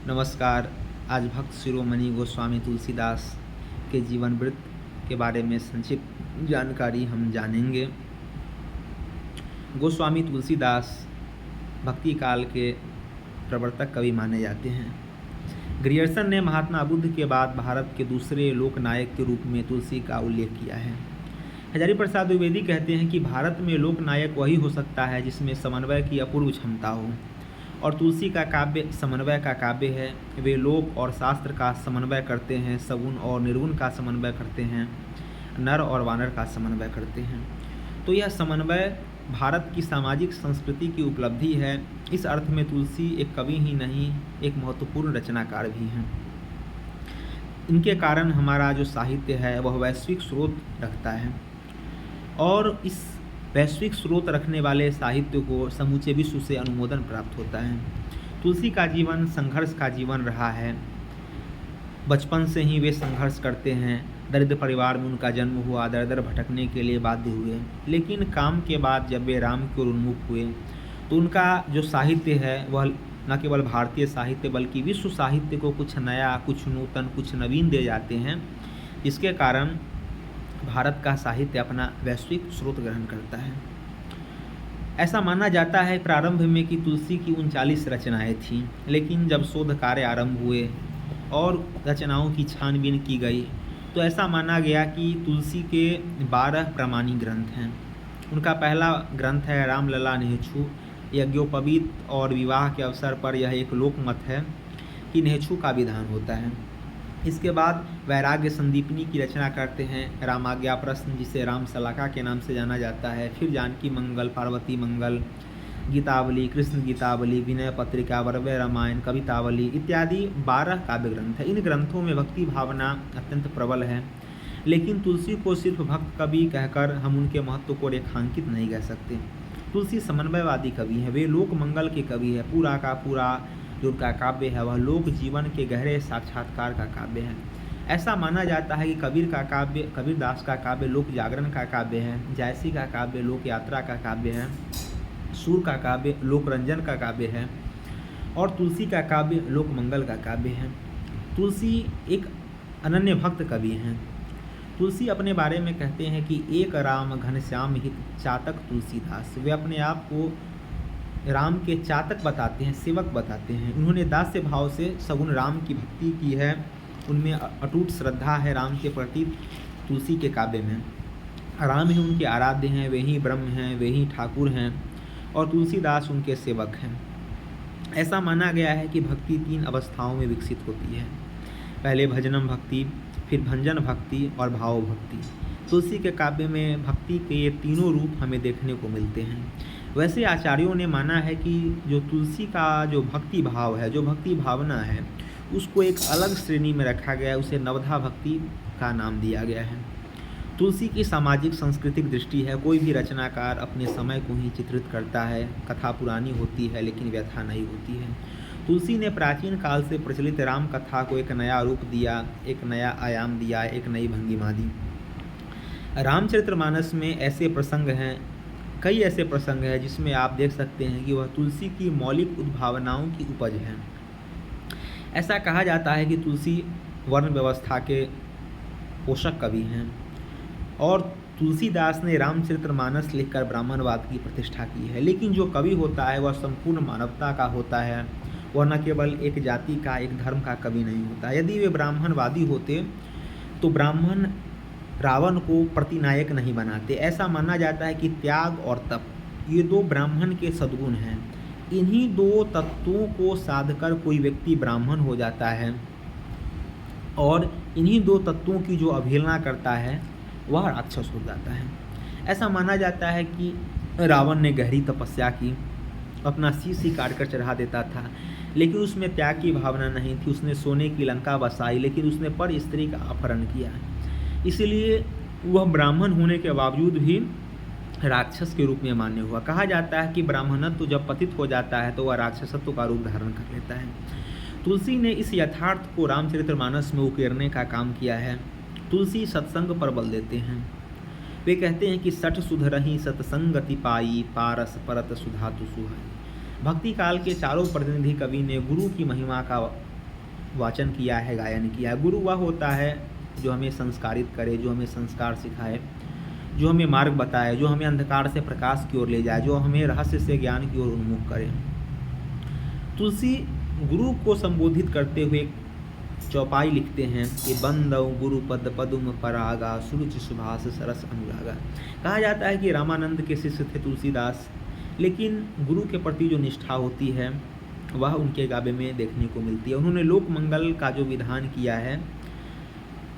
नमस्कार। आज भक्त शिरोमणि गोस्वामी तुलसीदास के जीवन वृत्त के बारे में संक्षिप्त जानकारी हम जानेंगे। गोस्वामी तुलसीदास भक्ति काल के प्रवर्तक कवि माने जाते हैं। ग्रियर्सन ने महात्मा बुद्ध के बाद भारत के दूसरे लोकनायक के रूप में तुलसी का उल्लेख किया है। हजारी प्रसाद द्विवेदी कहते हैं कि भारत में लोकनायक वही हो सकता है जिसमें समन्वय की अपूर्व क्षमता हो, और तुलसी का काव्य समन्वय का काव्य है। वे लोक और शास्त्र का समन्वय करते हैं, सगुण और निर्गुण का समन्वय करते हैं, नर और वानर का समन्वय करते हैं। तो यह समन्वय भारत की सामाजिक संस्कृति की उपलब्धि है। इस अर्थ में तुलसी एक कवि ही नहीं, एक महत्वपूर्ण रचनाकार भी हैं। इनके कारण हमारा जो साहित्य है वह वैश्विक स्रोत रखता है, और इस वैश्विक स्रोत रखने वाले साहित्य को समूचे विश्व से अनुमोदन प्राप्त होता है। तुलसी का जीवन संघर्ष का जीवन रहा है। बचपन से ही वे संघर्ष करते हैं। दरिद्र परिवार में उनका जन्म हुआ, दर दर भटकने के लिए बाध्य हुए, लेकिन काम के बाद जब वे राम की ओर उन्मुख हुए तो उनका जो साहित्य है वह न केवल भारतीय साहित्य बल्कि विश्व साहित्य को कुछ नया, कुछ नूतन, कुछ नवीन दे जाते हैं, जिसके कारण भारत का साहित्य अपना वैश्विक स्रोत ग्रहण करता है। ऐसा माना जाता है प्रारंभ में कि तुलसी की 39 रचनाएं थीं, लेकिन जब शोध कार्य आरंभ हुए और रचनाओं की छानबीन की गई तो ऐसा माना गया कि तुलसी के 12 प्रमाणिक ग्रंथ हैं। उनका पहला ग्रंथ है रामलला नेहछु। यज्ञोपवीत और विवाह के अवसर पर यह एक लोकमत है कि नेहछु का विधान होता है। इसके बाद वैराग्य संदीपनी की रचना करते हैं, रामाज्ञा प्रश्न जिसे राम सलाका के नाम से जाना जाता है, फिर जानकी मंगल, पार्वती मंगल, गीतावली, कृष्ण गीतावली, विनय पत्रिका, वरवय रामायण, कवितावली इत्यादि 12 काव्य ग्रंथ हैं। इन ग्रंथों में भक्ति भावना अत्यंत प्रबल है, लेकिन तुलसी को सिर्फ भक्त कवि कहकर हम उनके महत्व को रेखांकित नहीं कर सकते। तुलसी समन्वयवादी कवि हैं, वे लोक मंगल के कवि हैं। पूरा का पूरा जो उनका काव्य है वह लोक जीवन के गहरे साक्षात्कार का काव्य है। ऐसा माना जाता है कि कबीरदास का काव्य लोक जागरण का काव्य है, जायसी का काव्य लोक यात्रा का काव्य है, सूर का काव्य लोक रंजन का काव्य है, और तुलसी का काव्य लोक मंगल का काव्य है। तुलसी एक अनन्य भक्त कवि हैं। तुलसी अपने बारे में कहते हैं कि एक राम घनश्याम हित चातक तुलसीदास। वे अपने आप को राम के चातक बताते हैं, सेवक बताते हैं। उन्होंने दास्य भाव से सगुण राम की भक्ति की है। उनमें अटूट श्रद्धा है राम के प्रति। तुलसी के काव्य में राम ही उनके आराध्य हैं, वे ही ब्रह्म हैं, वे ही ठाकुर हैं, और तुलसीदास उनके सेवक हैं। ऐसा माना गया है कि भक्ति 3 अवस्थाओं में विकसित होती है। पहले भजनम भक्ति, फिर भंजन भक्ति और भाव भक्ति। तुलसी के काव्य में भक्ति के ये तीनों रूप हमें देखने को मिलते हैं। वैसे आचार्यों ने माना है कि जो तुलसी का जो भक्ति भाव है, जो भक्ति भावना है, उसको एक अलग श्रेणी में रखा गया है, उसे नवधा भक्ति का नाम दिया गया है। तुलसी की सामाजिक सांस्कृतिक दृष्टि है। कोई भी रचनाकार अपने समय को ही चित्रित करता है। कथा पुरानी होती है लेकिन व्यथा नहीं होती है। तुलसी ने प्राचीन काल से प्रचलित राम कथा को एक नया रूप दिया, एक नया आयाम दिया, एक नई भंगिमा दी। रामचरितमानस में ऐसे प्रसंग हैं, कई ऐसे प्रसंग हैं जिसमें आप देख सकते हैं कि वह तुलसी की मौलिक उद्भावनाओं की उपज है। ऐसा कहा जाता है कि तुलसी वर्ण व्यवस्था के पोषक कवि हैं, और तुलसीदास ने रामचरितमानस लिखकर ब्राह्मणवाद की प्रतिष्ठा की है। लेकिन जो कवि होता है वह संपूर्ण मानवता का होता है, वह न केवल एक जाति का, एक धर्म का कवि नहीं होता। यदि वे ब्राह्मणवादी होते तो ब्राह्मण रावण को प्रतिनायक नहीं बनाते। ऐसा माना जाता है कि त्याग और तप ये 2 ब्राह्मण के सद्गुण हैं। इन्हीं 2 तत्वों को साधकर कोई व्यक्ति ब्राह्मण हो जाता है, और इन्हीं 2 तत्वों की जो अवहेलना करता है वह राक्षस हो जाता है। ऐसा माना जाता है कि रावण ने गहरी तपस्या की, अपना शीश ही काट कर चढ़ा देता था, लेकिन उसमें त्याग की भावना नहीं थी। उसने सोने की लंका बसाई, लेकिन उसने पर स्त्री का अपहरण किया। इसलिए वह ब्राह्मण होने के बावजूद भी राक्षस के रूप में मान्य हुआ। कहा जाता है कि ब्राह्मणत्व जब पतित हो जाता है तो वह राक्षसत्व का रूप धारण कर लेता है। तुलसी ने इस यथार्थ को रामचरितमानस में उकेरने का काम किया है। तुलसी सत्संग पर बल देते हैं। वे कहते हैं कि सठ सुधरही सत्संगति पाई, पारस परत सुधातु सुहाई। भक्ति काल के चारों प्रतिनिधि कवि ने गुरु की महिमा का वाचन किया है, गायन किया है। गुरु वह होता है जो हमें संस्कारित करे, जो हमें संस्कार सिखाए, जो हमें मार्ग बताए, जो हमें अंधकार से प्रकाश की ओर ले जाए, जो हमें रहस्य से ज्ञान की ओर उन्मुख करे। तुलसी गुरु को संबोधित करते हुए चौपाई लिखते हैं कि बंदौ गुरु पद पदुम परागा सुरुचि सुभाष सरस अनुरागा। कहा जाता है कि रामानंद के शिष्य थे तुलसीदास, लेकिन गुरु के प्रति जो निष्ठा होती है वह उनके गावे में देखने को मिलती है। उन्होंने लोक मंगल का जो विधान किया है,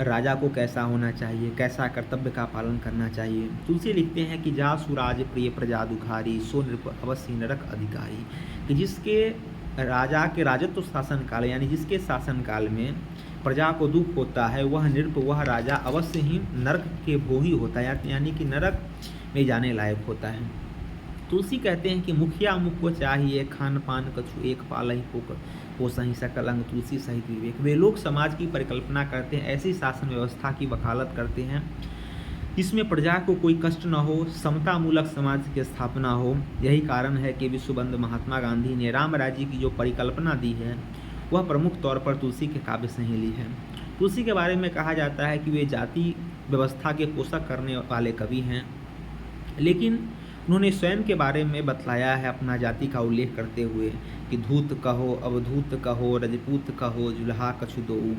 राजा को कैसा होना चाहिए, कैसा कर्तव्य का पालन करना चाहिए। तुलसी लिखते हैं कि जा सुराज प्रिय प्रजा दुखारी सो नृप अवश्य नरक अधिकारी, कि जिसके राजा के राजत्व शासन काल यानी जिसके शासन काल में प्रजा को दुख होता है, वह नृप, वह राजा अवश्य ही नरक के भोगी होता है, यानी कि नरक में जाने लायक होता है। तुलसी कहते हैं कि मुखिया मुख को चाहिए खान पान कछु एक पालही पोसही सकल अंग तुलसी सहित विवेक। वे लोग समाज की परिकल्पना करते हैं, ऐसी शासन व्यवस्था की वकालत करते हैं जिसमें प्रजा को कोई कष्ट न हो, समता मूलक समाज की स्थापना हो। यही कारण है कि विश्वबंधु महात्मा गांधी ने राम राज्य की जो परिकल्पना दी है वह प्रमुख तौर पर तुलसी के काव्य से ही ली है। तुलसी के बारे में कहा जाता है कि वे जाति व्यवस्था के पोषक करने वाले कवि हैं, लेकिन उन्होंने स्वयं के बारे में बतलाया है अपना जाति का उल्लेख करते हुए कि धूत कहो, अवधूत कहो, रजपूत कहो, जुल्हा कछु दोऊ।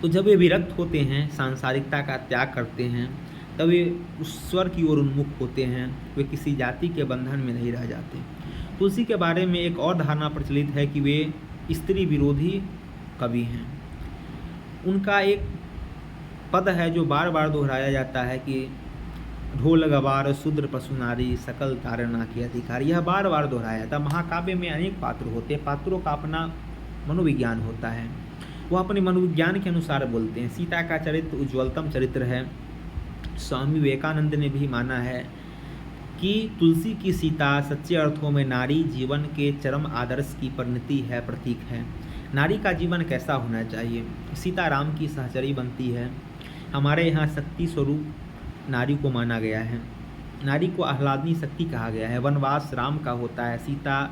तो जब वे विरक्त होते हैं, सांसारिकता का त्याग करते हैं, तब वे उस स्वर की ओर उन्मुख होते हैं, वे किसी जाति के बंधन में नहीं रह जाते। तुलसी के बारे में एक और धारणा प्रचलित है कि वे स्त्री विरोधी कवि हैं। उनका एक पद है जो बार बार दोहराया जाता है कि ढोल गवार शूद्र पशु नारी सकल तारणा के अधिकार। यह बार बार दोहराया था। महाकाव्य में अनेक पात्र होते हैं, पात्रों का अपना मनोविज्ञान होता है, वह अपने मनोविज्ञान के अनुसार बोलते हैं। सीता का चरित्र उज्ज्वलतम चरित्र है। स्वामी विवेकानंद ने भी माना है कि तुलसी की सीता सच्चे अर्थों में नारी जीवन के चरम आदर्श की परिणति है, प्रतीक है। नारी का जीवन कैसा होना चाहिए? सीता राम की सहचरी बनती है। हमारे यहाँ शक्ति स्वरूप नारी को माना गया है। नारी को आह्लादनी शक्ति कहा गया है। वनवास राम का होता है। सीता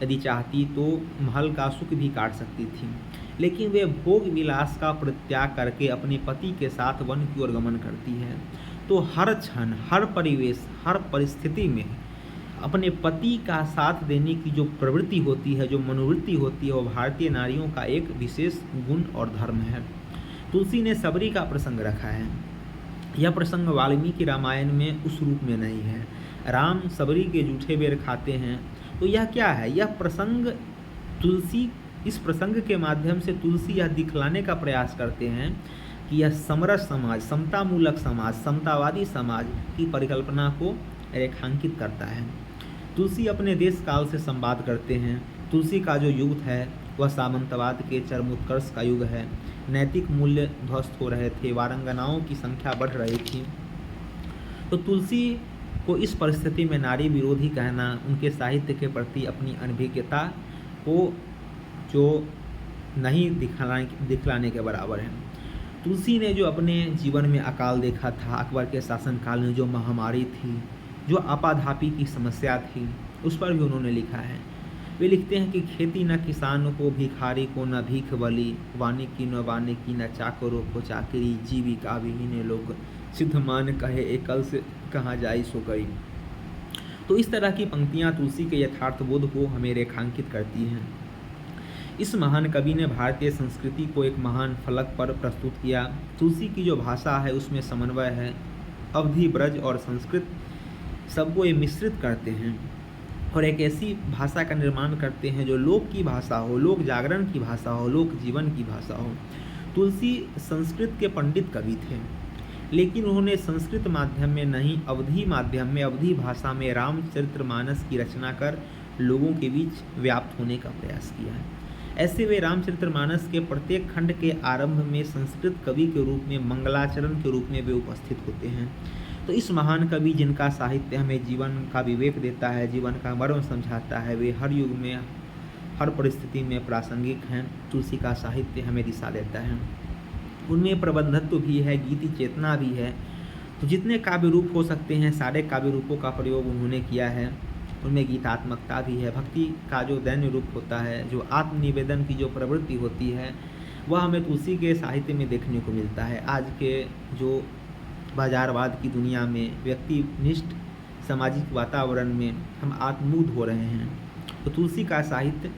यदि चाहती तो महल का सुख भी काट सकती थी, लेकिन वे भोग विलास का परित्याग करके अपने पति के साथ वन की ओर गमन करती है। तो हर क्षण, हर परिवेश, हर परिस्थिति में अपने पति का साथ देने की जो प्रवृत्ति होती है, जो मनोवृत्ति होती है, वो भारतीय नारियों का एक विशेष गुण और धर्म है। तुलसी ने सबरी का प्रसंग रखा है। यह प्रसंग वाल्मीकि रामायण में उस रूप में नहीं है। राम सबरी के जूठे बेर खाते हैं, तो यह क्या है? यह प्रसंग तुलसी, इस प्रसंग के माध्यम से तुलसी यह दिखलाने का प्रयास करते हैं कि यह समरस समाज, समतामूलक समाज, समतावादी समाज की परिकल्पना को रेखांकित करता है। तुलसी अपने देश काल से संवाद करते हैं। तुलसी का जो युग है वह सामंतवाद के चरमोत्कर्ष का युग है। नैतिक मूल्य ध्वस्त हो रहे थे, वारंगनाओं की संख्या बढ़ रही थी। तो तुलसी को इस परिस्थिति में नारी विरोधी कहना उनके साहित्य के प्रति अपनी अनभिज्ञता को जो नहीं दिखलाने के बराबर है। तुलसी ने जो अपने जीवन में अकाल देखा था, अकबर के शासनकाल में जो महामारी थी, जो आपाधापी की समस्या थी, उस पर भी उन्होंने लिखा है। वे लिखते हैं कि खेती न किसान को, भिखारी को न भीख बली, वानिकी न वानिकी न चाकरों को चाकरी, जीविका विहीन लोग सिद्ध मान कहे एकल से कहाँ जाई सो गई। तो इस तरह की पंक्तियाँ तुलसी के यथार्थ बोध को हमें रेखांकित करती हैं। इस महान कवि ने भारतीय संस्कृति को एक महान फलक पर प्रस्तुत किया। तुलसी की जो भाषा है उसमें समन्वय है। अवधी, ब्रज और संस्कृत सबको ये मिश्रित करते हैं और एक ऐसी भाषा का निर्माण करते हैं जो लोक की भाषा हो, लोक जागरण की भाषा हो, लोक जीवन की भाषा हो। तुलसी संस्कृत के पंडित कवि थे, लेकिन उन्होंने संस्कृत माध्यम में नहीं, अवधी माध्यम में, अवधी भाषा में रामचरितमानस की रचना कर लोगों के बीच व्याप्त होने का प्रयास किया है। ऐसे वे रामचरितमानस के प्रत्येक खंड के आरंभ में संस्कृत कवि के रूप में, मंगलाचरण के रूप में वे उपस्थित होते हैं। तो इस महान कवि जिनका साहित्य हमें जीवन का विवेक देता है, जीवन का मर्म समझाता है, वे हर युग में, हर परिस्थिति में प्रासंगिक हैं। तुलसी का साहित्य हमें दिशा देता है। उनमें प्रबंधत्व भी है, गीति चेतना भी है। तो जितने काव्य रूप हो सकते हैं सारे काव्य रूपों का प्रयोग उन्होंने किया है। उनमें गीतात्मकता भी है। भक्ति का जो दैन्य रूप होता है, जो आत्मनिवेदन की जो प्रवृत्ति होती है, वह हमें तुलसी के साहित्य में देखने को मिलता है। आज के जो बाजारवाद की दुनिया में, व्यक्तिनिष्ठ सामाजिक वातावरण में हम आत्ममुग्ध हो रहे हैं, तो तुलसी का साहित्य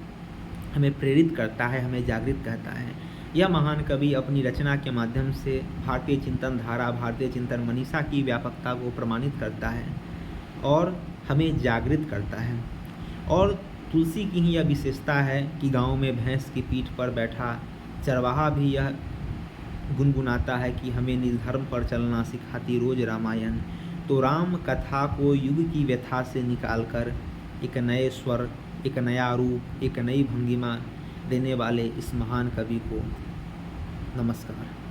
हमें प्रेरित करता है, हमें जागृत करता है। यह महान कवि अपनी रचना के माध्यम से भारतीय चिंतन धारा, भारतीय चिंतन मनीषा की व्यापकता को प्रमाणित करता है और हमें जागृत करता है। और तुलसी की ही यह विशेषता है कि गाँव में भैंस की पीठ पर बैठा चरवाहा भी यह गुनगुनाता है कि हमें निर्धर्म पर चलना सिखाती रोज रामायण। तो राम कथा को युग की व्यथा से निकालकर एक नए स्वर, एक नया रूप, एक नई भंगिमा देने वाले इस महान कवि को नमस्कार।